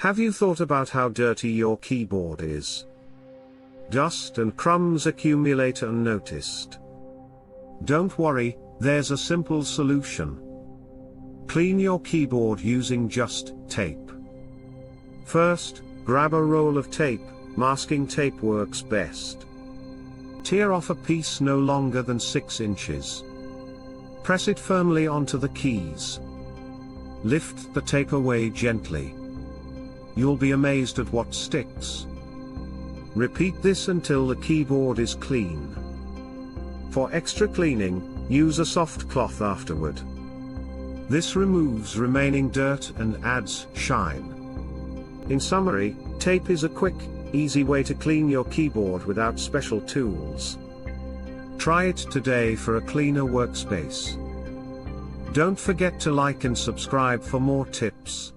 Have you thought about how dirty your keyboard is? Dust and crumbs accumulate unnoticed. Don't worry, there's a simple solution. Clean your keyboard using just tape. First, grab a roll of tape. Masking tape works best. Tear off a piece no longer than 6 inches. Press it firmly onto the keys. Lift the tape away gently. You'll be amazed at what sticks. Repeat this until the keyboard is clean. For extra cleaning, use a soft cloth afterward. This removes remaining dirt and adds shine. In summary, tape is a quick, easy way to clean your keyboard without special tools. Try it today for a cleaner workspace. Don't forget to like and subscribe for more tips.